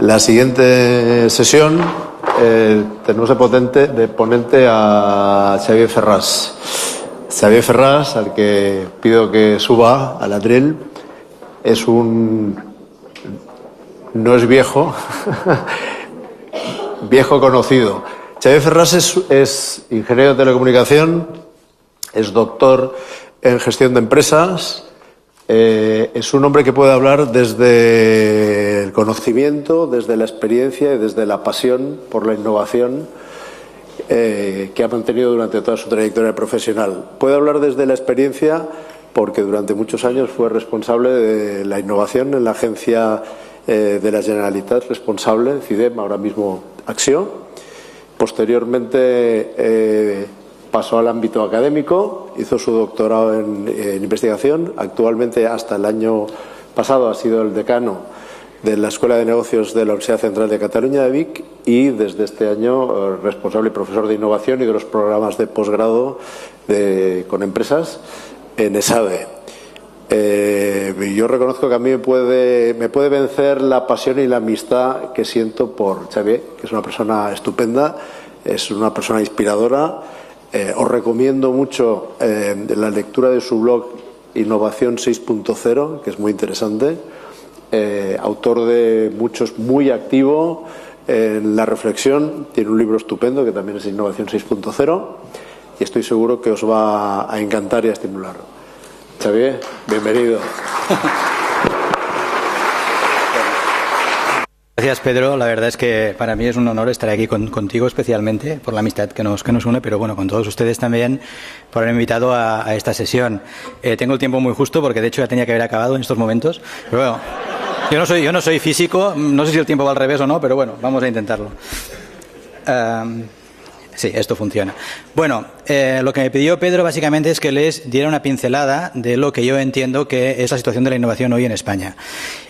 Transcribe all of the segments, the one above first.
La siguiente sesión tenemos de ponente a Xavier Ferrás. Xavier Ferrás, al que pido que suba al atril, no es viejo, viejo conocido. Xavier Ferrás es ingeniero de telecomunicación, es doctor en gestión de empresas. Es un hombre que puede hablar desde el conocimiento, desde la experiencia y desde la pasión por la innovación que ha mantenido durante toda su trayectoria profesional. Puede hablar desde la experiencia porque durante muchos años fue responsable de la innovación en la agencia de la Generalitat, responsable, CIDEM, ahora mismo Acció. Posteriormente pasó al ámbito académico, hizo su doctorado en investigación. Actualmente, hasta el año pasado, ha sido el decano de la Escuela de Negocios de la Universidad Central de Cataluña de Vic y desde este año responsable y profesor de innovación y de los programas de posgrado con empresas en ESADE. Yo reconozco que a mí me puede vencer la pasión y la amistad que siento por Xavier, que es una persona estupenda, es una persona inspiradora. Os recomiendo mucho la lectura de su blog Innovación 6.0, que es muy interesante. Autor de muchos, muy activo en la reflexión. Tiene un libro estupendo que también es Innovación 6.0 y estoy seguro que os va a encantar y a estimular. Xavier, bienvenido. Gracias, Pedro. La verdad es que para mí es un honor estar aquí contigo, especialmente por la amistad que nos une, pero bueno, con todos ustedes también por haberme invitado a esta sesión. Tengo el tiempo muy justo porque de hecho ya tenía que haber acabado en estos momentos. Pero bueno, yo no soy físico, no sé si el tiempo va al revés o no, pero bueno, vamos a intentarlo. Sí, esto funciona. Bueno, lo que me pidió Pedro básicamente es que les diera una pincelada de lo que yo entiendo que es la situación de la innovación hoy en España.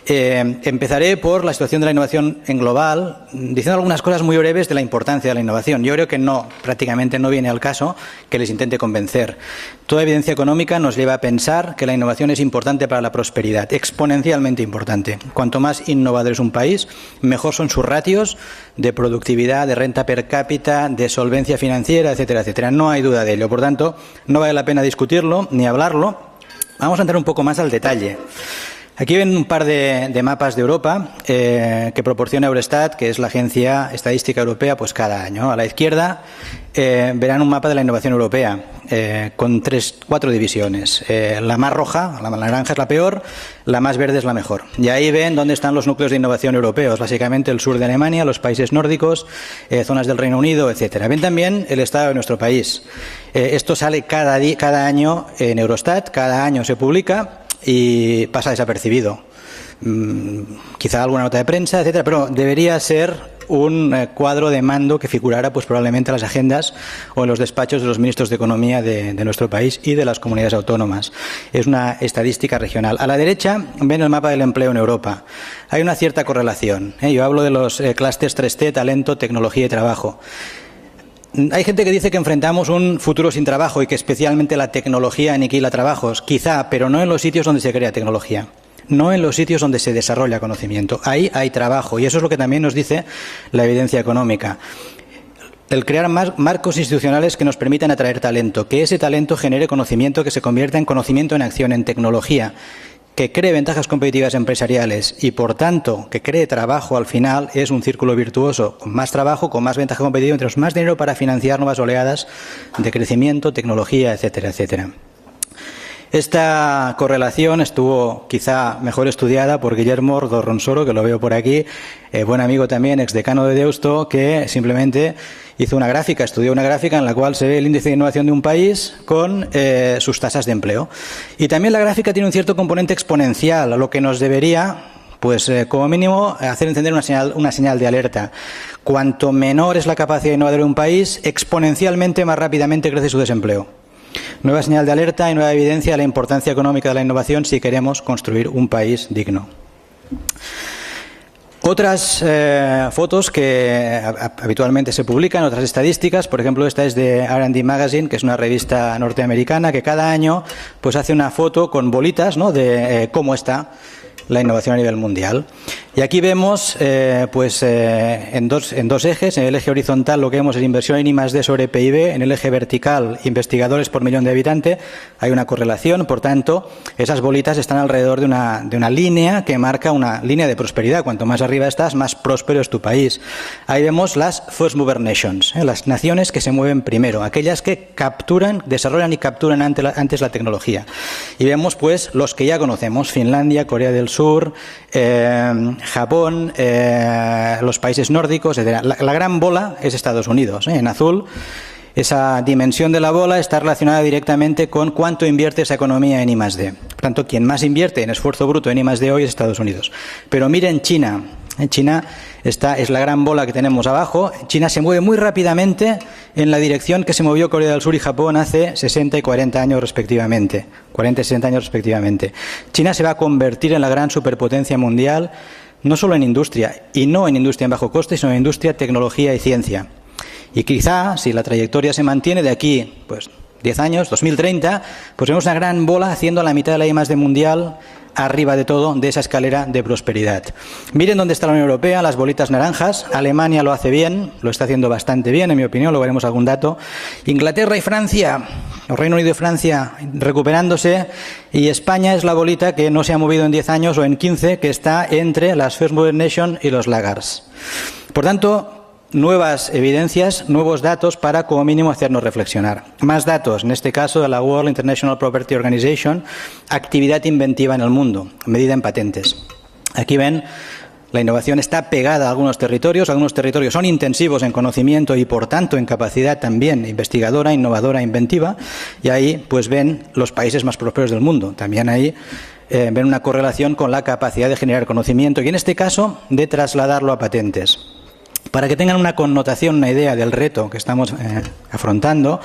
Empezaré por la situación de la innovación en global, diciendo algunas cosas muy breves de la importancia de la innovación. Yo creo que prácticamente no viene al caso que les intente convencer. Toda evidencia económica nos lleva a pensar que la innovación es importante para la prosperidad, exponencialmente importante. Cuanto más innovador es un país, mejor son sus ratios de productividad, de renta per cápita, de solvencia financiera, etcétera, etcétera. No hay duda de ello. Por tanto, no vale la pena discutirlo ni hablarlo. Vamos a entrar un poco más al detalle. Aquí ven un par de mapas de Europa que proporciona Eurostat, que es la agencia estadística europea, pues cada año. A la izquierda verán un mapa de la innovación europea con 4 divisiones. La más roja, la más naranja es la peor, la más verde es la mejor. Y ahí ven dónde están los núcleos de innovación europeos, básicamente el sur de Alemania, los países nórdicos, zonas del Reino Unido, etcétera. Ven también el estado de nuestro país. Esto sale cada año en Eurostat, cada año se publica y pasa desapercibido. Quizá alguna nota de prensa, etcétera, pero debería ser un cuadro de mando que figurara pues probablemente en las agendas o en los despachos de los ministros de Economía de nuestro país y de las comunidades autónomas. Es una estadística regional. A la derecha ven el mapa del empleo en Europa. Hay una cierta correlación. Yo hablo de los clústeres 3T, talento, tecnología y trabajo. Hay gente que dice que enfrentamos un futuro sin trabajo y que especialmente la tecnología aniquila trabajos. Quizá, pero no en los sitios donde se crea tecnología. No en los sitios donde se desarrolla conocimiento. Ahí hay trabajo y eso es lo que también nos dice la evidencia económica. El crear marcos institucionales que nos permitan atraer talento, que ese talento genere conocimiento que se convierta en conocimiento en acción, en tecnología, que cree ventajas competitivas empresariales y, por tanto, que cree trabajo al final, es un círculo virtuoso. Con más trabajo, con más ventaja competitiva, tenemos más dinero para financiar nuevas oleadas de crecimiento, tecnología, etcétera, etcétera. Esta correlación estuvo quizá mejor estudiada por Guillermo Dorronsoro, que lo veo por aquí, buen amigo también, exdecano de Deusto, que simplemente hizo una gráfica, estudió una gráfica en la cual se ve el índice de innovación de un país con sus tasas de empleo. Y también la gráfica tiene un cierto componente exponencial, lo que nos debería, pues como mínimo, hacer encender una señal de alerta. Cuanto menor es la capacidad innovadora de un país, exponencialmente más rápidamente crece su desempleo. Nueva señal de alerta y nueva evidencia de la importancia económica de la innovación si queremos construir un país digno. Otras fotos que habitualmente se publican, otras estadísticas, por ejemplo, esta es de R&D Magazine, que es una revista norteamericana que cada año pues hace una foto con bolitas, ¿no?, de cómo está la innovación a nivel mundial. Y aquí vemos, en dos ejes. En el eje horizontal lo que vemos es inversión en I+D sobre PIB. En el eje vertical, investigadores por millón de habitantes. Hay una correlación, por tanto, esas bolitas están alrededor de una línea que marca una línea de prosperidad. Cuanto más arriba estás, más próspero es tu país. Ahí vemos las First Mover Nations, las naciones que se mueven primero, aquellas que desarrollan y capturan antes la tecnología. Y vemos, pues, los que ya conocemos: Finlandia, Corea del Sur, Japón, los países nórdicos, etc. La gran bola es Estados Unidos, en azul. Esa dimensión de la bola está relacionada directamente con cuánto invierte esa economía en I+D. Por tanto, quien más invierte en esfuerzo bruto en I+D hoy es Estados Unidos. Pero miren China. China es la gran bola que tenemos abajo. China se mueve muy rápidamente en la dirección que se movió Corea del Sur y Japón hace 60 y 40 años respectivamente. 40 y 60 años respectivamente. China se va a convertir en la gran superpotencia mundial, no solo en industria, y no en industria en bajo coste, sino en industria, tecnología y ciencia. Y quizá, si la trayectoria se mantiene de aquí, pues 10 años, 2030, pues vemos una gran bola haciendo la mitad de la I+D mundial arriba de todo de esa escalera de prosperidad. Miren dónde está la Unión Europea, las bolitas naranjas. Alemania lo hace bien, lo está haciendo bastante bien, en mi opinión, luego veremos algún dato. Inglaterra y Francia, o Reino Unido y Francia recuperándose, y España es la bolita que no se ha movido en 10 años o en 15, que está entre las First Mover Nation y los laggards. Por tanto, nuevas evidencias, nuevos datos para, como mínimo, hacernos reflexionar. Más datos, en este caso de la World International Property Organization, actividad inventiva en el mundo, medida en patentes. Aquí ven, la innovación está pegada a algunos territorios son intensivos en conocimiento y, por tanto, en capacidad también investigadora, innovadora, inventiva, y ahí pues ven los países más prósperos del mundo. También ahí ven una correlación con la capacidad de generar conocimiento y, en este caso, de trasladarlo a patentes. Para que tengan una connotación, una idea del reto que estamos afrontando,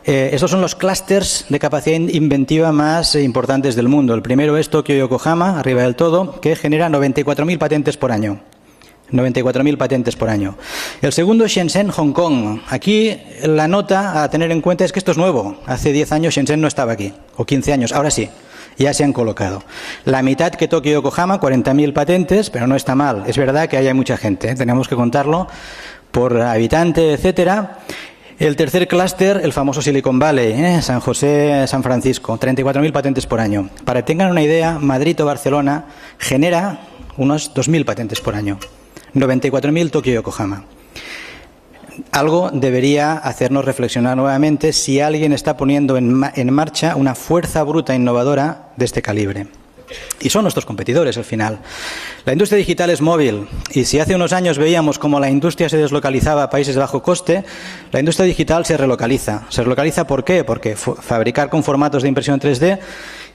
estos son los clústeres de capacidad inventiva más importantes del mundo. El primero es Tokio y Yokohama, arriba del todo, que genera 94.000 patentes por año. 94.000 patentes por año. El segundo es Shenzhen, Hong Kong. Aquí la nota a tener en cuenta es que esto es nuevo. Hace 10 años Shenzhen no estaba aquí, o 15 años, ahora sí. Ya se han colocado. La mitad que Tokio y Yokohama, 40.000 patentes, pero no está mal. Es verdad que ahí hay mucha gente, tenemos que contarlo por habitante, etcétera. El tercer clúster, el famoso Silicon Valley, San José, San Francisco, 34.000 patentes por año. Para que tengan una idea, Madrid o Barcelona genera unos 2.000 patentes por año. 94.000 Tokio y Yokohama. Algo debería hacernos reflexionar nuevamente si alguien está poniendo en marcha una fuerza bruta innovadora de este calibre. Y son nuestros competidores al final. La industria digital es móvil, y si hace unos años veíamos cómo la industria se deslocalizaba a países de bajo coste, la industria digital se relocaliza. ¿Se relocaliza por qué? Porque fabricar con formatos de impresión 3D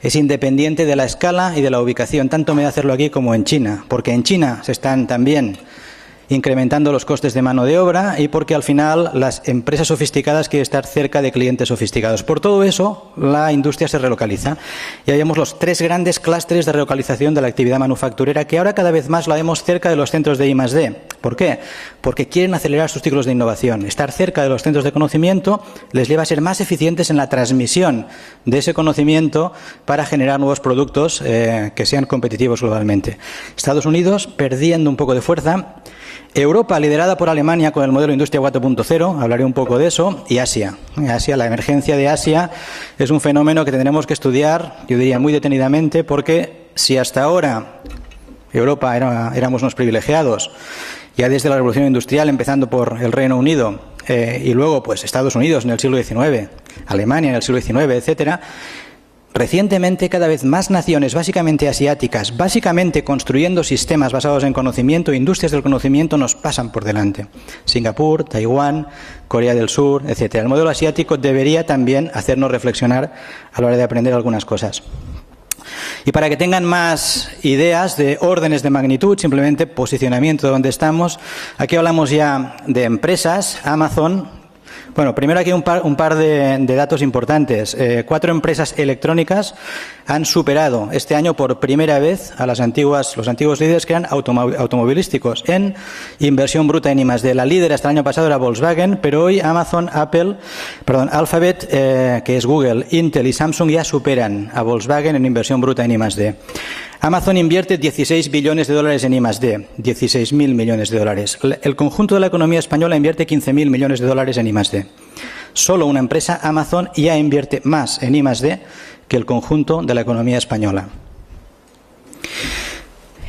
es independiente de la escala y de la ubicación. Tanto me da hacerlo aquí como en China, porque en China se están también incrementando los costes de mano de obra y porque al final las empresas sofisticadas quieren estar cerca de clientes sofisticados. Por todo eso, la industria se relocaliza. Y ahí vemos los 3 grandes clústeres de relocalización de la actividad manufacturera, que ahora cada vez más la vemos cerca de los centros de I+D. ¿Por qué? Porque quieren acelerar sus ciclos de innovación. Estar cerca de los centros de conocimiento les lleva a ser más eficientes en la transmisión de ese conocimiento para generar nuevos productos que sean competitivos globalmente. Estados Unidos perdiendo un poco de fuerza. Europa, liderada por Alemania con el modelo Industria 4.0, hablaré un poco de eso, y Asia. La emergencia de Asia es un fenómeno que tendremos que estudiar, yo diría muy detenidamente, porque si hasta ahora Europa éramos unos privilegiados, ya desde la Revolución Industrial, empezando por el Reino Unido, y luego pues Estados Unidos en el siglo XIX, Alemania en el siglo XIX, etcétera. Recientemente, cada vez más naciones, básicamente asiáticas, básicamente construyendo sistemas basados en conocimiento, industrias del conocimiento, nos pasan por delante. Singapur, Taiwán, Corea del Sur, etc. El modelo asiático debería también hacernos reflexionar a la hora de aprender algunas cosas. Y para que tengan más ideas de órdenes de magnitud, simplemente posicionamiento de donde estamos, aquí hablamos ya de empresas. Amazon. Bueno, primero aquí un par de datos importantes. 4 empresas electrónicas han superado este año por primera vez a los antiguos líderes que eran automovilísticos en inversión bruta en I+D. La líder hasta el año pasado era Volkswagen, pero hoy Amazon, Alphabet, que es Google, Intel y Samsung ya superan a Volkswagen en inversión bruta en I+D. Amazon invierte 16 billones de dólares en I+D, 16.000 millones de dólares. El conjunto de la economía española invierte 15.000 millones de dólares en I+D. Solo una empresa, Amazon, ya invierte más en I+D que el conjunto de la economía española.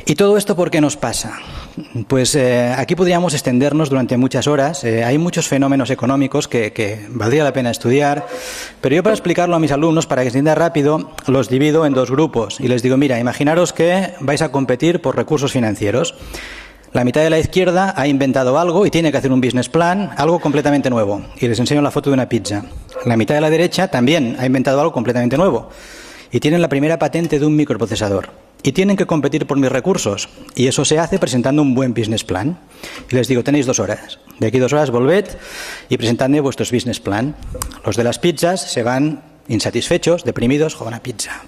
¿Y todo esto por qué nos pasa? Pues aquí podríamos extendernos durante muchas horas. Hay muchos fenómenos económicos que valdría la pena estudiar, pero yo, para explicarlo a mis alumnos, para que se entienda rápido, los divido en dos grupos y les digo: mira, imaginaros que vais a competir por recursos financieros. La mitad de la izquierda ha inventado algo y tiene que hacer un business plan, algo completamente nuevo, y les enseño la foto de una pizza. La mitad de la derecha también ha inventado algo completamente nuevo y tienen la primera patente de un microprocesador. Y tienen que competir por mis recursos. Y eso se hace presentando un buen business plan. Y les digo: tenéis 2 horas. De aquí 2 horas volved y presentadme vuestros business plan. Los de las pizzas se van insatisfechos, deprimidos. Joder, una pizza.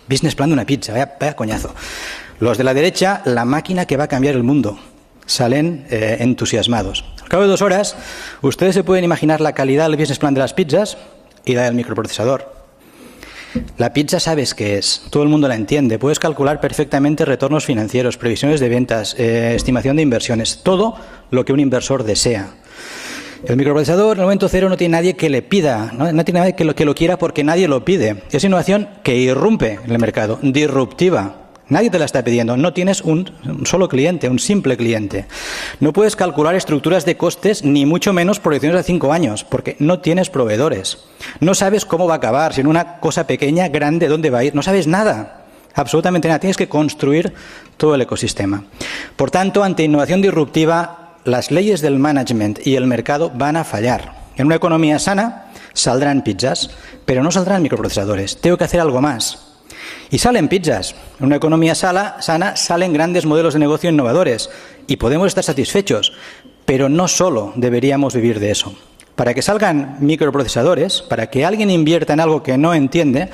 Business plan de una pizza. Vaya coñazo. Los de la derecha, la máquina que va a cambiar el mundo. Salen entusiasmados. Al cabo de 2 horas, ustedes se pueden imaginar la calidad del business plan de las pizzas y la del microprocesador. La pizza sabes qué es, todo el mundo la entiende, puedes calcular perfectamente retornos financieros, previsiones de ventas, estimación de inversiones, todo lo que un inversor desea. El microprocesador, en el momento cero, no tiene nadie que le pida, no tiene nadie que lo quiera porque nadie lo pide. Es innovación que irrumpe en el mercado, disruptiva. Nadie te la está pidiendo, no tienes un solo cliente, un simple cliente. No puedes calcular estructuras de costes, ni mucho menos proyecciones de 5 años, porque no tienes proveedores. No sabes cómo va a acabar, si en una cosa pequeña, grande, dónde va a ir. No sabes nada, absolutamente nada. Tienes que construir todo el ecosistema. Por tanto, ante innovación disruptiva, las leyes del management y el mercado van a fallar. En una economía sana saldrán pizzas, pero no saldrán microprocesadores. Tengo que hacer algo más. Y salen pizzas. En una economía sana salen grandes modelos de negocio innovadores y podemos estar satisfechos, pero no solo deberíamos vivir de eso. Para que salgan microprocesadores, para que alguien invierta en algo que no entiende,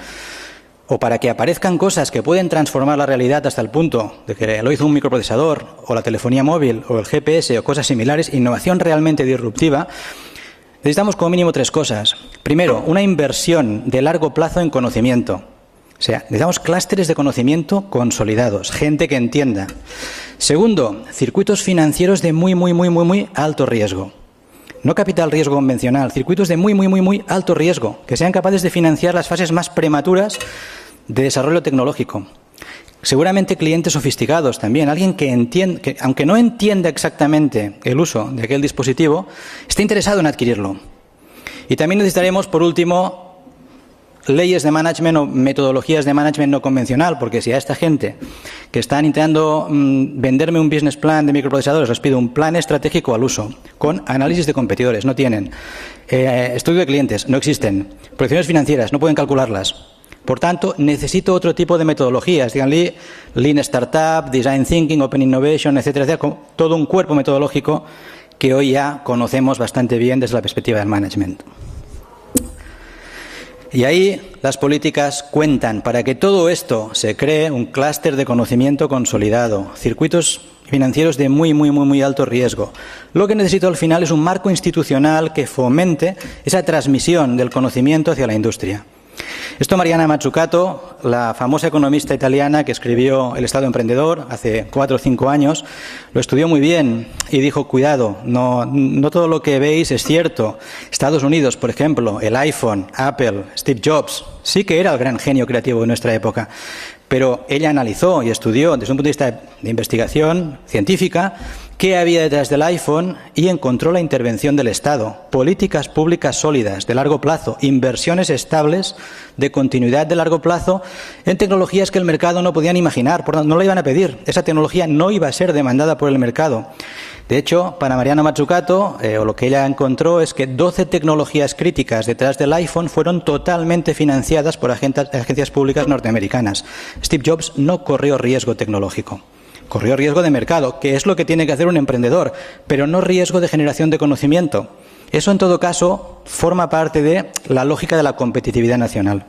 o para que aparezcan cosas que pueden transformar la realidad hasta el punto de que lo hizo un microprocesador, o la telefonía móvil, o el GPS, o cosas similares, innovación realmente disruptiva, necesitamos como mínimo 3 cosas. Primero, una inversión de largo plazo en conocimiento. O sea, necesitamos clústeres de conocimiento consolidados, gente que entienda. Segundo, circuitos financieros de muy alto riesgo. No capital riesgo convencional, circuitos de muy alto riesgo, que sean capaces de financiar las fases más prematuras de desarrollo tecnológico. Seguramente clientes sofisticados también, alguien que entienda, que aunque no entienda exactamente el uso de aquel dispositivo, esté interesado en adquirirlo. Y también necesitaremos, por último, leyes de management o metodologías de management no convencional, porque si a esta gente que están intentando venderme un business plan de microprocesadores les pido un plan estratégico al uso, con análisis de competidores, no tienen, estudio de clientes, no existen, proyecciones financieras, no pueden calcularlas. Por tanto, necesito otro tipo de metodologías, díganle Lean Startup, Design Thinking, Open Innovation, etcétera, etcétera, todo un cuerpo metodológico que hoy ya conocemos bastante bien desde la perspectiva del management. Y ahí las políticas cuentan. Para que todo esto se cree un clúster de conocimiento consolidado, circuitos financieros de muy alto riesgo. Lo que necesito al final es un marco institucional que fomente esa transmisión del conocimiento hacia la industria. Esto Mariana Mazzucato, la famosa economista italiana que escribió El Estado Emprendedor hace 4 o 5 años, lo estudió muy bien y dijo: cuidado, no todo lo que veis es cierto. Estados Unidos, por ejemplo, el iPhone, Apple, Steve Jobs, sí que era el gran genio creativo de nuestra época, pero ella analizó y estudió desde un punto de vista de investigación científica qué había detrás del iPhone y encontró la intervención del Estado, políticas públicas sólidas de largo plazo, inversiones estables de continuidad de largo plazo en tecnologías que el mercado no podía ni imaginar, por tanto no la iban a pedir, esa tecnología no iba a ser demandada por el mercado. De hecho, para Mariana Mazzucato, lo que ella encontró es que 12 tecnologías críticas detrás del iPhone fueron totalmente financiadas por agencias públicas norteamericanas. Steve Jobs no corrió riesgo tecnológico. Corrió riesgo de mercado, que es lo que tiene que hacer un emprendedor, pero no riesgo de generación de conocimiento. Eso, en todo caso, forma parte de la lógica de la competitividad nacional.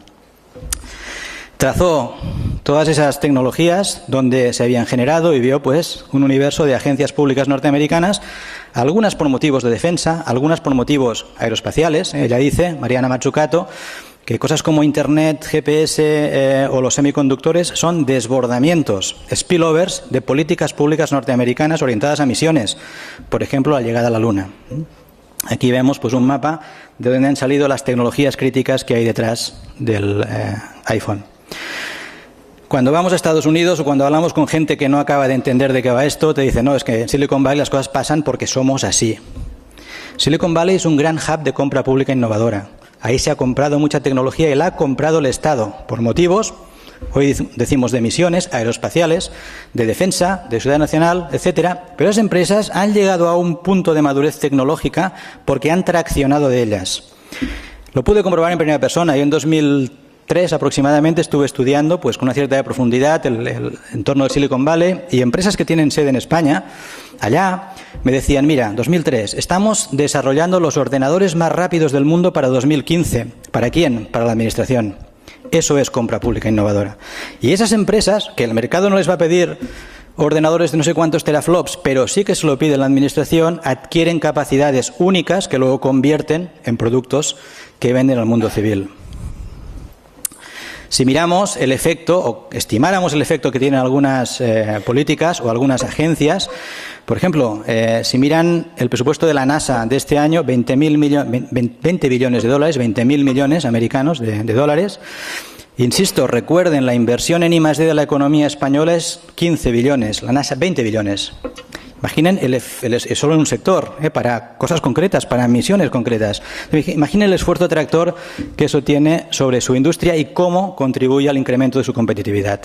Trazó todas esas tecnologías donde se habían generado y vio pues un universo de agencias públicas norteamericanas, algunas por motivos de defensa, algunas por motivos aeroespaciales. Ella dice, Mariana Mazzucato, que cosas como Internet, GPS o los semiconductores son desbordamientos, spillovers de políticas públicas norteamericanas orientadas a misiones, por ejemplo, la llegada a la Luna. Aquí vemos pues un mapa de donde han salido las tecnologías críticas que hay detrás del iPhone. Cuando vamos a Estados Unidos o cuando hablamos con gente que no acaba de entender de qué va esto, te dicen, no, es que en Silicon Valley las cosas pasan porque somos así. Silicon Valley es un gran hub de compra pública innovadora. Ahí se ha comprado mucha tecnología y la ha comprado el Estado por motivos, hoy decimos de misiones aeroespaciales, de defensa, de seguridad nacional, etcétera. Pero las empresas han llegado a un punto de madurez tecnológica porque han traccionado de ellas. Lo pude comprobar en primera persona. Yo en 2003 aproximadamente estuve estudiando pues con una cierta profundidad el entorno de Silicon Valley, y empresas que tienen sede en España, allá, me decían, mira, 2003, estamos desarrollando los ordenadores más rápidos del mundo para 2015. ¿Para quién? Para la administración. Eso es compra pública innovadora. Y esas empresas, que el mercado no les va a pedir ordenadores de no sé cuántos teraflops, pero sí que se lo pide la administración, adquieren capacidades únicas que luego convierten en productos que venden al mundo civil. Si miramos el efecto, o estimáramos el efecto que tienen algunas políticas o algunas agencias, por ejemplo, si miran el presupuesto de la NASA de este año, 20 billones de dólares, 20.000 millones americanos de dólares. Insisto, recuerden, la inversión en I+D de la economía española es 15 billones, la NASA 20 billones. Imaginen solo en un sector, para cosas concretas, para misiones concretas. Imaginen el esfuerzo tractor que eso tiene sobre su industria y cómo contribuye al incremento de su competitividad.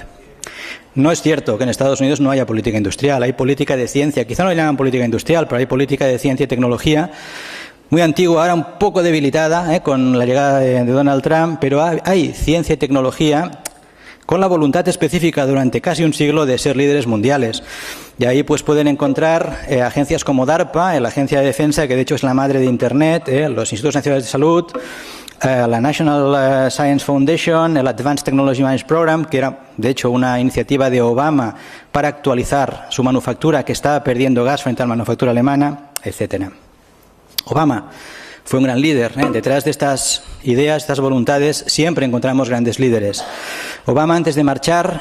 No es cierto que en Estados Unidos no haya política industrial, hay política de ciencia. Quizá no le llaman política industrial, pero hay política de ciencia y tecnología, muy antigua, ahora un poco debilitada con la llegada de Donald Trump, pero hay ciencia y tecnología con la voluntad específica durante casi un siglo de ser líderes mundiales. Y ahí pues pueden encontrar agencias como DARPA, la Agencia de Defensa, que de hecho es la madre de Internet, los Institutos Nacionales de Salud, la National Science Foundation, el Advanced Technology Management Program, que era de hecho una iniciativa de Obama para actualizar su manufactura, que estaba perdiendo gas frente a la manufactura alemana, etcétera. Obama fue un gran líder. Detrás de estas ideas, estas voluntades, siempre encontramos grandes líderes. Obama, antes de marchar,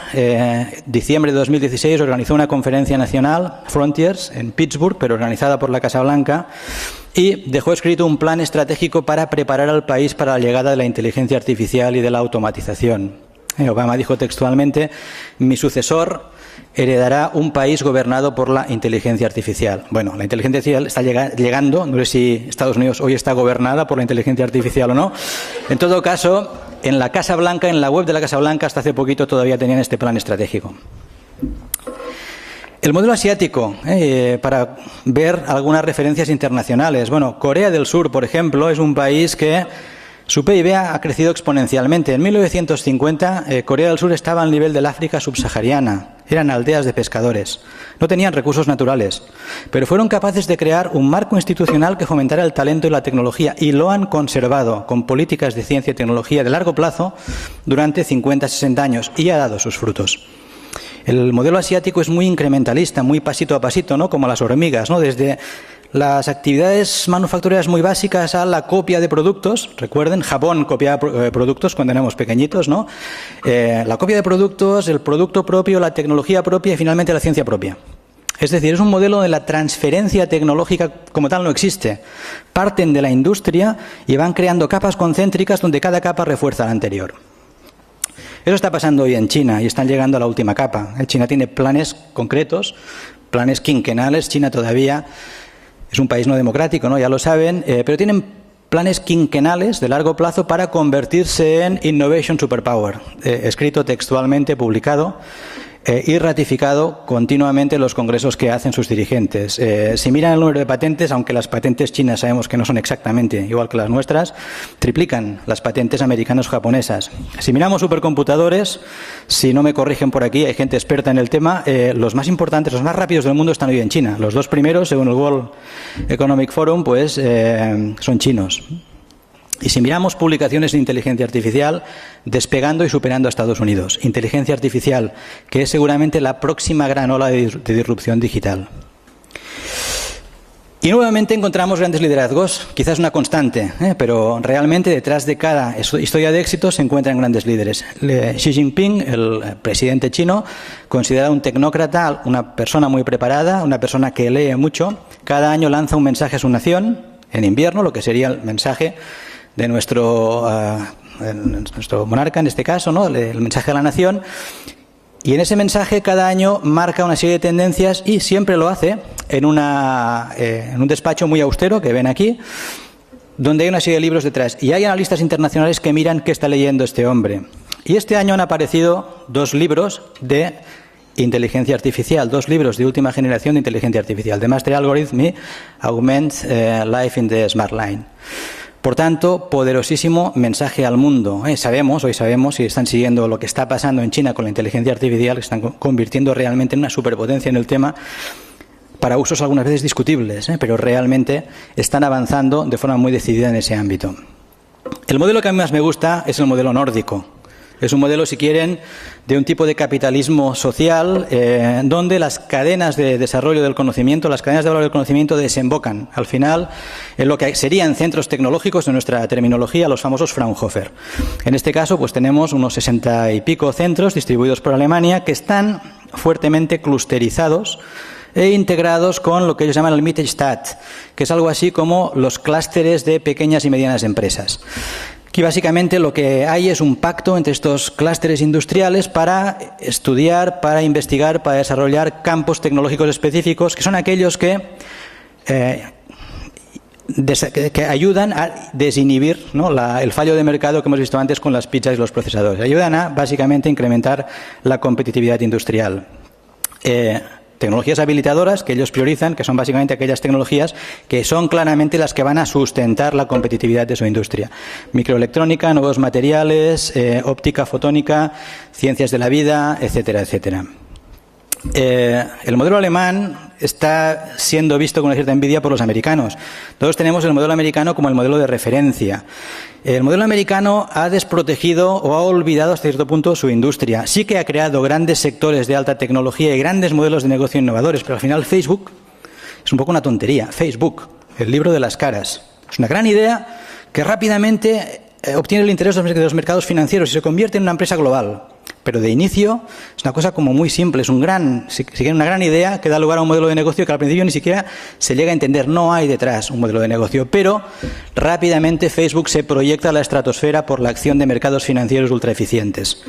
diciembre de 2016, organizó una conferencia nacional, Frontiers, en Pittsburgh, pero organizada por la Casa Blanca, y dejó escrito un plan estratégico para preparar al país para la llegada de la inteligencia artificial y de la automatización. Obama dijo textualmente, mi sucesor heredará un país gobernado por la inteligencia artificial. Bueno, la inteligencia artificial está llegando, no sé si Estados Unidos hoy está gobernada por la inteligencia artificial o no. En todo caso, en la Casa Blanca, en la web de la Casa Blanca, hasta hace poquito todavía tenían este plan estratégico. El modelo asiático, para ver algunas referencias internacionales. Bueno, Corea del Sur, por ejemplo, es un país que su PIB ha crecido exponencialmente. En 1950, Corea del Sur estaba al nivel del África subsahariana. Eran aldeas de pescadores. No tenían recursos naturales, pero fueron capaces de crear un marco institucional que fomentara el talento y la tecnología, y lo han conservado con políticas de ciencia y tecnología de largo plazo durante 50-60 años, y ha dado sus frutos. El modelo asiático es muy incrementalista, muy pasito a pasito, ¿no? Como las hormigas, ¿no? Desde las actividades manufactureras muy básicas a la copia de productos. Recuerden, Japón copiaba productos cuando éramos pequeñitos, ¿no? La copia de productos, el producto propio, la tecnología propia y finalmente la ciencia propia. Es decir, es un modelo de la transferencia tecnológica como tal no existe. Parten de la industria y van creando capas concéntricas donde cada capa refuerza la anterior. Eso está pasando hoy en China y están llegando a la última capa. China tiene planes concretos, planes quinquenales. China todavía es un país no democrático, ¿no? Ya lo saben, pero tienen planes quinquenales de largo plazo para convertirse en Innovation Superpower, escrito textualmente, publicado y ratificado continuamente en los congresos que hacen sus dirigentes. Si miran el número de patentes, aunque las patentes chinas sabemos que no son exactamente igual que las nuestras, triplican las patentes americanas o japonesas. Si miramos supercomputadores, si no me corrigen por aquí, hay gente experta en el tema, los más importantes, los más rápidos del mundo están hoy en China. Los dos primeros, según el World Economic Forum, pues son chinos. Y si miramos publicaciones de inteligencia artificial, despegando y superando a Estados Unidos. Inteligencia artificial, que es seguramente la próxima gran ola de disrupción digital. Y nuevamente encontramos grandes liderazgos, quizás una constante, pero realmente detrás de cada historia de éxito se encuentran grandes líderes. Xi Jinping, el presidente chino, considerado un tecnócrata, una persona muy preparada, una persona que lee mucho, cada año lanza un mensaje a su nación, en invierno, lo que sería el mensaje de nuestro monarca en este caso, ¿no? El mensaje a la nación. Y en ese mensaje cada año marca una serie de tendencias y siempre lo hace en un despacho muy austero que ven aquí, donde hay una serie de libros detrás. Y hay analistas internacionales que miran qué está leyendo este hombre. Y este año han aparecido 2 libros de inteligencia artificial, 2 libros de última generación de inteligencia artificial, The Mastery Algorithm y Augment Life in the Smart Line. Por tanto, poderosísimo mensaje al mundo. Hoy sabemos, si están siguiendo lo que está pasando en China con la inteligencia artificial, que están convirtiendo realmente en una superpotencia en el tema, para usos algunas veces discutibles, pero realmente están avanzando de forma muy decidida en ese ámbito. El modelo que a mí más me gusta es el modelo nórdico. Es un modelo, si quieren, de un tipo de capitalismo social donde las cadenas de desarrollo del conocimiento, las cadenas de valor del conocimiento desembocan al final en lo que serían centros tecnológicos, en nuestra terminología, los famosos Fraunhofer. En este caso, pues tenemos unos 60 y pico centros distribuidos por Alemania que están fuertemente clusterizados e integrados con lo que ellos llaman el Mittelstand, que es algo así como los clústeres de pequeñas y medianas empresas. Aquí básicamente lo que hay es un pacto entre estos clústeres industriales para estudiar, para investigar, para desarrollar campos tecnológicos específicos, que son aquellos que ayudan a desinhibir, ¿no?, el fallo de mercado que hemos visto antes con las pizzas y los procesadores. Ayudan a básicamente incrementar la competitividad industrial. Tecnologías habilitadoras que ellos priorizan, que son básicamente aquellas tecnologías que son claramente las que van a sustentar la competitividad de su industria. Microelectrónica, nuevos materiales, óptica, fotónica, ciencias de la vida, etcétera, etcétera. El modelo alemán está siendo visto con una cierta envidia por los americanos. Todos tenemos el modelo americano como el modelo de referencia. El modelo americano ha desprotegido o ha olvidado hasta cierto punto su industria. Sí que ha creado grandes sectores de alta tecnología y grandes modelos de negocio innovadores, pero al final Facebook es un poco una tontería. Facebook, el libro de las caras. Es una gran idea que rápidamente obtiene el interés de los mercados financieros y se convierte en una empresa global. Pero de inicio es una cosa como muy simple, es una gran idea que da lugar a un modelo de negocio que al principio ni siquiera se llega a entender. No hay detrás un modelo de negocio, pero rápidamente Facebook se proyecta a la estratosfera por la acción de mercados financieros ultraeficientes.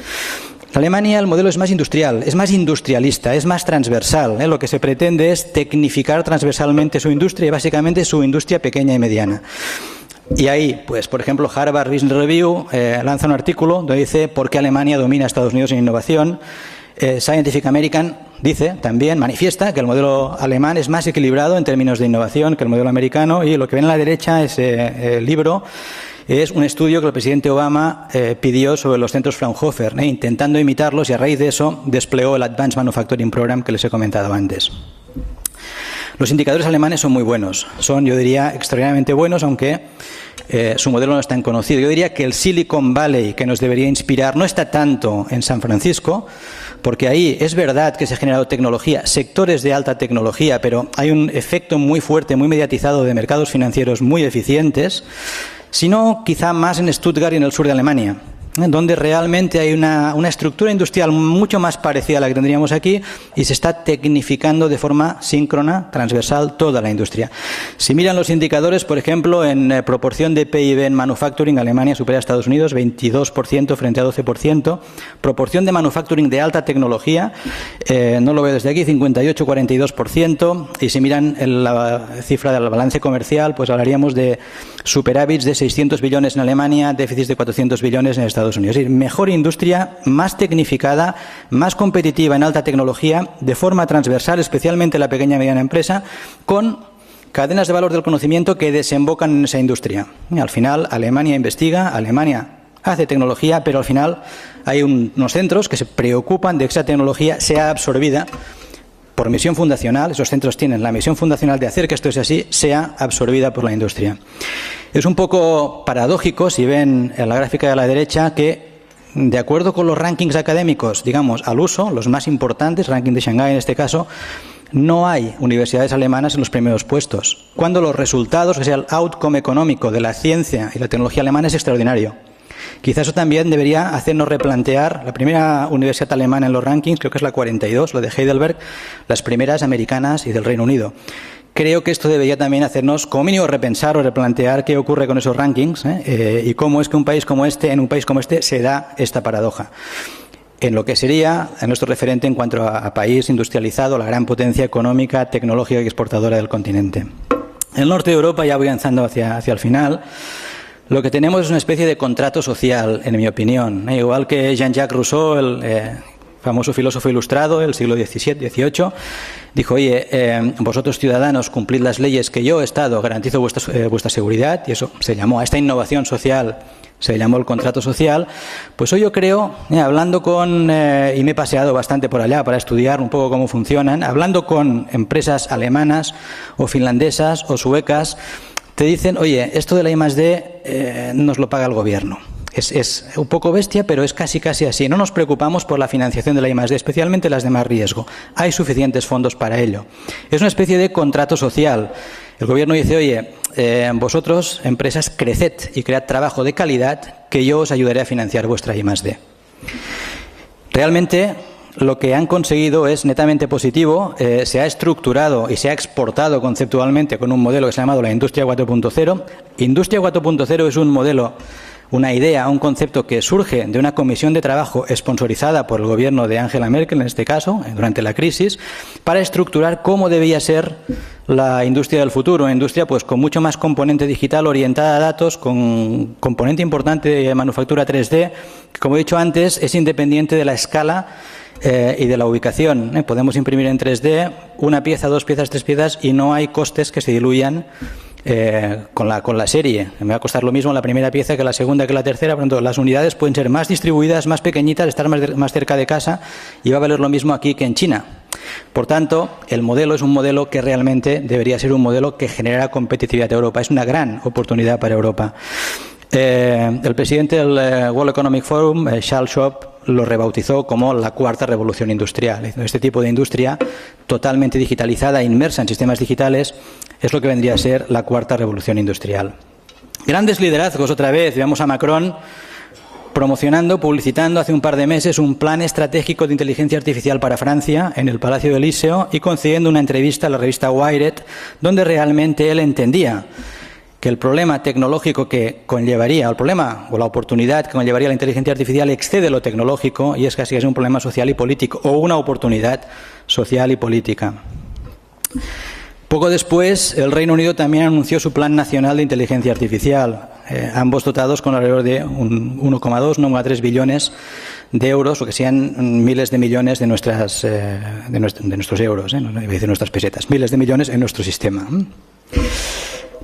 En Alemania el modelo es más industrial, es más industrialista, es más transversal. Lo que se pretende es tecnificar transversalmente su industria y básicamente su industria pequeña y mediana. Y ahí, pues, por ejemplo, Harvard Business Review lanza un artículo donde dice por qué Alemania domina a Estados Unidos en innovación. Scientific American dice también, manifiesta que el modelo alemán es más equilibrado en términos de innovación que el modelo americano. Y lo que ven a la derecha, ese libro, es un estudio que el presidente Obama pidió sobre los centros Fraunhofer, intentando imitarlos, y a raíz de eso desplegó el Advanced Manufacturing Program que les he comentado antes. Los indicadores alemanes son muy buenos, son, yo diría, extraordinariamente buenos, aunque su modelo no es tan conocido. Yo diría que el Silicon Valley que nos debería inspirar no está tanto en San Francisco, porque ahí es verdad que se ha generado tecnología, sectores de alta tecnología, pero hay un efecto muy fuerte, muy mediatizado de mercados financieros muy eficientes, sino quizá más en Stuttgart y en el sur de Alemania, donde realmente hay una estructura industrial mucho más parecida a la que tendríamos aquí y se está tecnificando de forma síncrona, transversal, toda la industria. Si miran los indicadores, por ejemplo, en proporción de PIB en manufacturing, Alemania supera a Estados Unidos, 22% frente a 12%. Proporción de manufacturing de alta tecnología, no lo veo desde aquí, 58-42%. Y si miran la cifra del balance comercial, pues hablaríamos de superávits de 600 billones en Alemania, déficits de 400 billones en Estados Unidos. Es decir, mejor industria, más tecnificada, más competitiva en alta tecnología, de forma transversal, especialmente la pequeña y mediana empresa, con cadenas de valor del conocimiento que desembocan en esa industria. Y al final, Alemania investiga, Alemania hace tecnología, pero al final hay unos centros que se preocupan de que esa tecnología sea absorbida por misión fundacional. Esos centros tienen la misión fundacional de hacer que esto sea así, sea absorbida por la industria. Es un poco paradójico, si ven en la gráfica de la derecha, que de acuerdo con los rankings académicos, digamos, al uso, los más importantes, ranking de Shanghái en este caso, no hay universidades alemanas en los primeros puestos, cuando los resultados, o sea, el outcome económico de la ciencia y la tecnología alemana es extraordinario. Quizás eso también debería hacernos replantear la primera universidad alemana en los rankings, creo que es la 42, la de Heidelberg, las primeras americanas y del Reino Unido. Creo que esto debería también hacernos, como mínimo, repensar o replantear qué ocurre con esos rankings y cómo es que en un país como este se da esta paradoja. En lo que sería nuestro referente en cuanto a país industrializado, la gran potencia económica, tecnológica y exportadora del continente. En el norte de Europa, ya voy avanzando hacia el final, lo que tenemos es una especie de contrato social, en mi opinión. Igual que Jean-Jacques Rousseau, el famoso filósofo ilustrado del siglo XVII, dijo, oye, vosotros ciudadanos cumplid las leyes que yo, Estado, garantizo vuestra seguridad, y eso se llamó a esta innovación social, se llamó el contrato social. Pues hoy yo creo, hablando con, y me he paseado bastante por allá para estudiar un poco cómo funcionan, hablando con empresas alemanas o finlandesas o suecas, te dicen, oye, esto de la I+D nos lo paga el gobierno. Es un poco bestia, pero es casi así. No nos preocupamos por la financiación de la I+D, especialmente las de más riesgo. Hay suficientes fondos para ello. Es una especie de contrato social. El gobierno dice, oye, vosotros, empresas, creced y cread trabajo de calidad, que yo os ayudaré a financiar vuestra I+D. Realmente, lo que han conseguido es netamente positivo, se ha estructurado y se ha exportado conceptualmente con un modelo que se ha llamado la Industria 4.0. Industria 4.0 es un modelo, una idea, un concepto que surge de una comisión de trabajo sponsorizada por el gobierno de Angela Merkel, en este caso, durante la crisis, para estructurar cómo debía ser la industria del futuro. Una industria pues con mucho más componente digital orientada a datos, con componente importante de manufactura 3D, que, como he dicho antes, es independiente de la escala y de la ubicación. Podemos imprimir en 3D una pieza, 2 piezas, 3 piezas y no hay costes que se diluyan con la serie. Me va a costar lo mismo la primera pieza que la segunda, que la tercera. Por lo tanto, las unidades pueden ser más distribuidas, más pequeñitas, estar más cerca de casa y va a valer lo mismo aquí que en China. Por tanto, el modelo es un modelo que realmente debería ser un modelo que genera competitividad de Europa. Es una gran oportunidad para Europa. El presidente del World Economic Forum, Charles Schwab, lo rebautizó como la cuarta revolución industrial. Este tipo de industria totalmente digitalizada, inmersa en sistemas digitales, es lo que vendría a ser la cuarta revolución industrial. Grandes liderazgos, otra vez. Veamos a Macron promocionando, publicitando hace un par de meses un plan estratégico de inteligencia artificial para Francia en el Palacio de Elíseo y concediendo una entrevista a la revista Wired, donde realmente él entendía que el problema tecnológico que conllevaría, el problema o la oportunidad que conllevaría la inteligencia artificial excede lo tecnológico y es casi un problema social y político o una oportunidad social y política. Poco después, el Reino Unido también anunció su Plan Nacional de Inteligencia Artificial, ambos dotados con alrededor de 1,2, 1,3 billones de euros, o que sean miles de millones de nuestros euros, no voy a decir nuestras pesetas, miles de millones en nuestro sistema.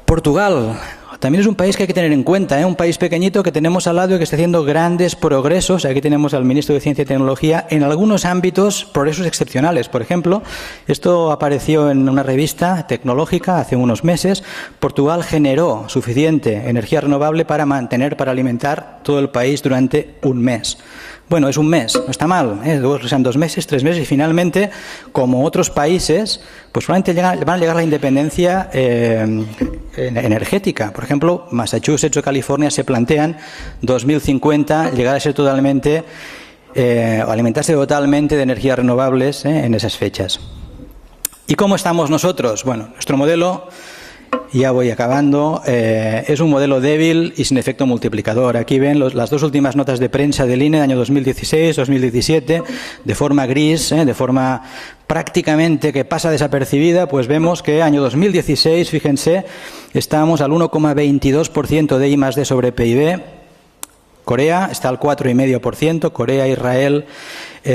Portugal también es un país que hay que tener en cuenta, un país pequeñito que tenemos al lado y que está haciendo grandes progresos. Aquí tenemos al ministro de Ciencia y Tecnología, en algunos ámbitos progresos excepcionales. Por ejemplo, esto apareció en una revista tecnológica hace unos meses. Portugal generó suficiente energía renovable para alimentar todo el país durante un mes. Bueno, es un mes, no está mal, luego sean 2 meses, 3 meses y finalmente, como otros países, pues probablemente van a llegar a la independencia energética. Por ejemplo, Massachusetts o California se plantean 2050 llegar a ser totalmente, o alimentarse totalmente de energías renovables en esas fechas. ¿Y cómo estamos nosotros? Bueno, nuestro modelo, ya voy acabando, es un modelo débil y sin efecto multiplicador. Aquí ven las 2 últimas notas de prensa del INE, año 2016-2017, de forma gris, de forma prácticamente que pasa desapercibida. Pues vemos que año 2016, fíjense, estamos al 1,22% de I+D sobre PIB. Corea está al 4,5%, Corea, Israel,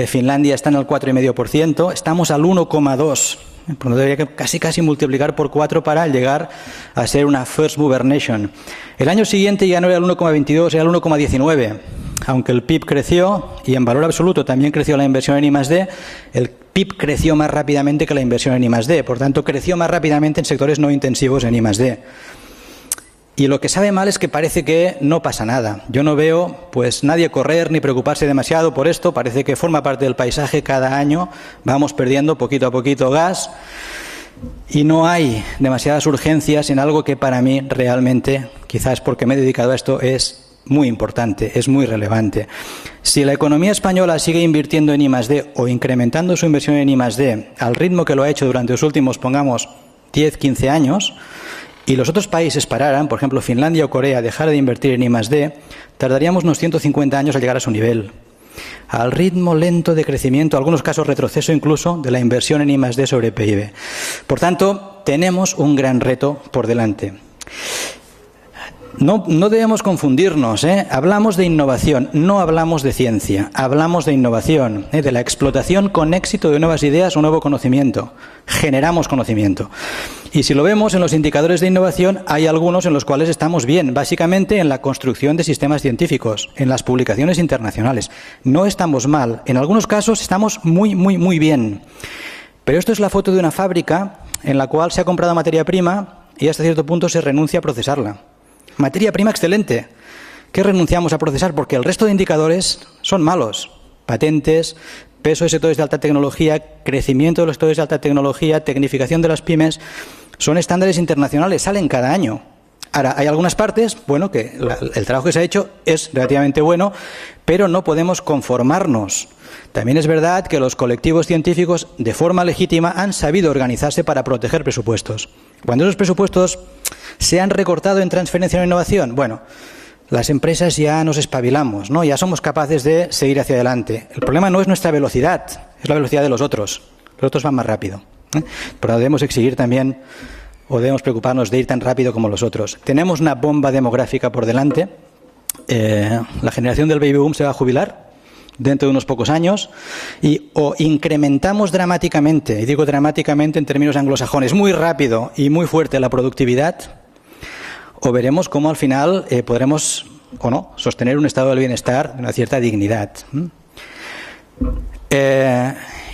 Finlandia están al 4,5%, estamos al 1,2%. Por lo tanto, debería casi multiplicar por 4 para llegar a ser una first mover nation. El año siguiente ya no era el 1,22, era el 1,19. Aunque el PIB creció y en valor absoluto también creció la inversión en I+D, el PIB creció más rápidamente que la inversión en I+D. Por tanto, creció más rápidamente en sectores no intensivos en I+D. Y lo que sabe mal es que parece que no pasa nada. Yo no veo pues nadie correr ni preocuparse demasiado por esto. Parece que forma parte del paisaje. Cada año vamos perdiendo poquito a poquito gas y no hay demasiadas urgencias en algo que para mí realmente, quizás porque me he dedicado a esto, es muy importante, es muy relevante. Si la economía española sigue invirtiendo en I+D o incrementando su inversión en I+D al ritmo que lo ha hecho durante los últimos, pongamos, 10, 15 años, y los otros países pararan, por ejemplo, Finlandia o Corea, dejar de invertir en I+D, tardaríamos unos 150 años a llegar a su nivel. Al ritmo lento de crecimiento, en algunos casos retroceso incluso, de la inversión en I+D sobre PIB. Por tanto, tenemos un gran reto por delante. No debemos confundirnos, ¿eh? Hablamos de innovación, no hablamos de ciencia, hablamos de innovación, de la explotación con éxito de nuevas ideas o nuevo conocimiento. Generamos conocimiento. Y si lo vemos en los indicadores de innovación, hay algunos en los cuales estamos bien, básicamente en la construcción de sistemas científicos, en las publicaciones internacionales. No estamos mal, en algunos casos estamos muy bien. Pero esto es la foto de una fábrica en la cual se ha comprado materia prima y hasta cierto punto se renuncia a procesarla. Materia prima excelente. ¿Qué renunciamos a procesar? Porque el resto de indicadores son malos. Patentes, peso de sectores de alta tecnología, crecimiento de los sectores de alta tecnología, tecnificación de las pymes, son estándares internacionales, salen cada año. Ahora, hay algunas partes, bueno, que el trabajo que se ha hecho es relativamente bueno, pero no podemos conformarnos. También es verdad que los colectivos científicos, de forma legítima, han sabido organizarse para proteger presupuestos. Cuando esos presupuestos se han recortado en transferencia o innovación, bueno, las empresas ya nos espabilamos, ¿no? Ya somos capaces de seguir hacia adelante. El problema no es nuestra velocidad, es la velocidad de los otros. Los otros van más rápido, ¿eh? Pero debemos exigir también, o debemos preocuparnos de ir tan rápido como los otros. Tenemos una bomba demográfica por delante. La generación del baby boom se va a jubilar dentro de unos pocos años y o incrementamos dramáticamente, y digo dramáticamente en términos anglosajones, muy rápido y muy fuerte la productividad, o veremos cómo al final podremos o no sostener un estado del bienestar de una cierta dignidad.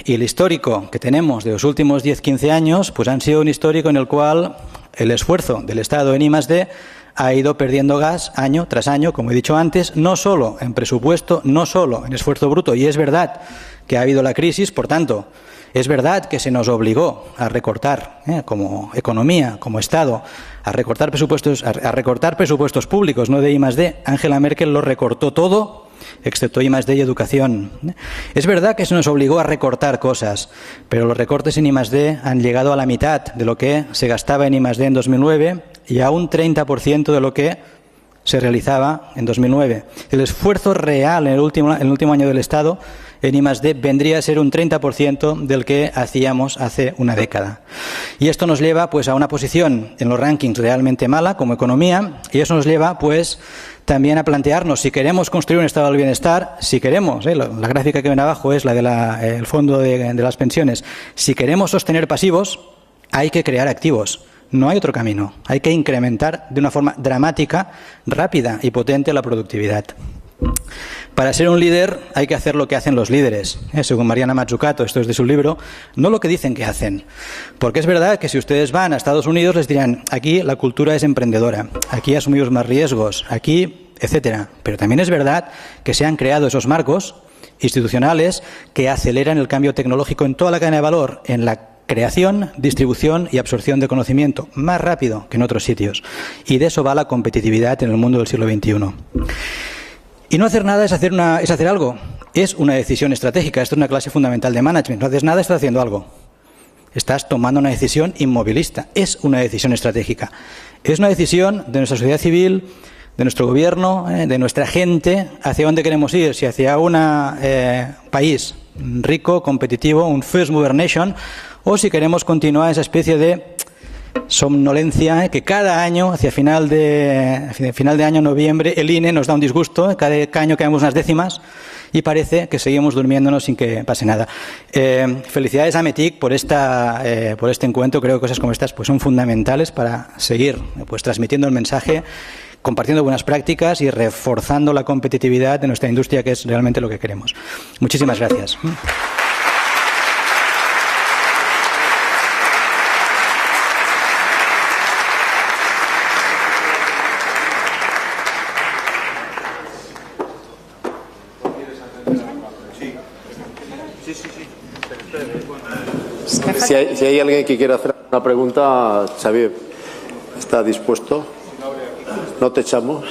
Y el histórico que tenemos de los últimos 10-15 años pues han sido un histórico en el cual el esfuerzo del Estado en I+D ha ido perdiendo gas año tras año, como he dicho antes, no solo en presupuesto, no solo en esfuerzo bruto, y es verdad que ha habido la crisis, por tanto, es verdad que se nos obligó a recortar, como economía, como Estado, a recortar presupuestos públicos, no de I+D. Angela Merkel lo recortó todo, excepto I+D y educación. Es verdad que se nos obligó a recortar cosas, pero los recortes en I+D han llegado a la mitad de lo que se gastaba en I+D en 2009 y a un 30% de lo que se realizaba en 2009. El esfuerzo real en el último año del Estado en I+D vendría a ser un 30% del que hacíamos hace una década. Y esto nos lleva pues a una posición en los rankings realmente mala como economía, y eso nos lleva pues también a plantearnos si queremos construir un estado del bienestar, si queremos, la gráfica que ven abajo es la del fondo de las pensiones, si queremos sostener pasivos, hay que crear activos. No hay otro camino. Hay que incrementar de una forma dramática, rápida y potente la productividad. Para ser un líder hay que hacer lo que hacen los líderes, según Mariana Mazzucato, esto es de su libro, no lo que dicen que hacen. Porque es verdad que si ustedes van a Estados Unidos les dirán, aquí la cultura es emprendedora, aquí asumimos más riesgos, aquí, etcétera. Pero también es verdad que se han creado esos marcos institucionales que aceleran el cambio tecnológico en toda la cadena de valor, en la creación, distribución y absorción de conocimiento, más rápido que en otros sitios. Y de eso va la competitividad en el mundo del siglo XXI. Y no hacer nada es hacer algo. Es una decisión estratégica. Esto es una clase fundamental de management. No haces nada, estás haciendo algo. Estás tomando una decisión inmovilista. Es una decisión estratégica. Es una decisión de nuestra sociedad civil, de nuestro gobierno, de nuestra gente, hacia dónde queremos ir. Si hacia un país rico, competitivo, un first mover nation, o si queremos continuar esa especie de somnolencia que cada año, hacia final de año, noviembre, el INE nos da un disgusto, cada año caemos unas décimas y parece que seguimos durmiéndonos sin que pase nada. Felicidades a METIC por este encuentro. Creo que cosas como estas pues son fundamentales para seguir pues transmitiendo el mensaje, compartiendo buenas prácticas y reforzando la competitividad de nuestra industria, que es realmente lo que queremos. Muchísimas gracias. Si hay alguien que quiera hacer una pregunta, Xavier, ¿está dispuesto? ¿No te echamos?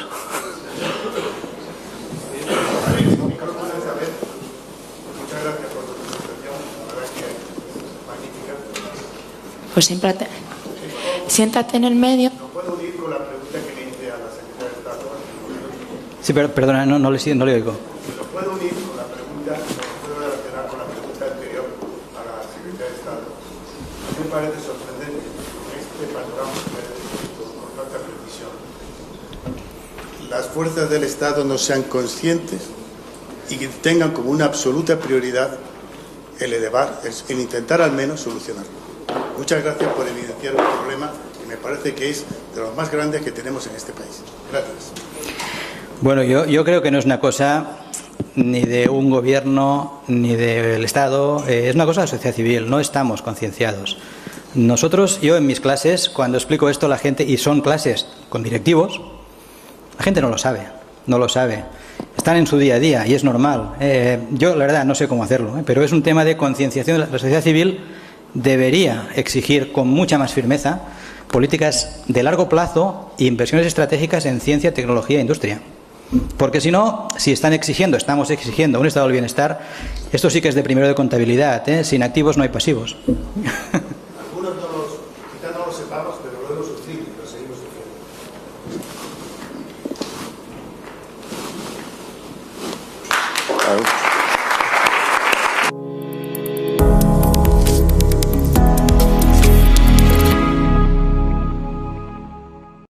Pues siéntate en el medio. ¿No puedo unir con la pregunta que le hice a la secretaria de Estado? Sí, pero perdona, no le oigo. ¿Lo puedo unir con la pregunta, lo puedo relacionar con la pregunta anterior a la secretaria de Estado? A mí me parece sorprendente que este panorama con tanta precisión las fuerzas del Estado no sean conscientes y que tengan como una absoluta prioridad el intentar al menos solucionarlo. Muchas gracias por evidenciar un problema que me parece que es de los más grandes que tenemos en este país. Gracias. Bueno, yo creo que no es una cosa ni de un gobierno ni del Estado, es una cosa de la sociedad civil, no estamos concienciados. Nosotros, yo en mis clases, cuando explico esto a la gente, y son clases con directivos, la gente no lo sabe. Están en su día a día y es normal. Yo, la verdad, no sé cómo hacerlo, pero es un tema de concienciación. La sociedad civil debería exigir con mucha más firmeza políticas de largo plazo e inversiones estratégicas en ciencia, tecnología e industria. Porque si no, si estamos exigiendo un estado del bienestar, esto sí que es de primero de contabilidad, sin activos no hay pasivos. Algunos quizás no lo sepamos, pero lo hemos sufrido y lo seguimos sufriendo. Claro.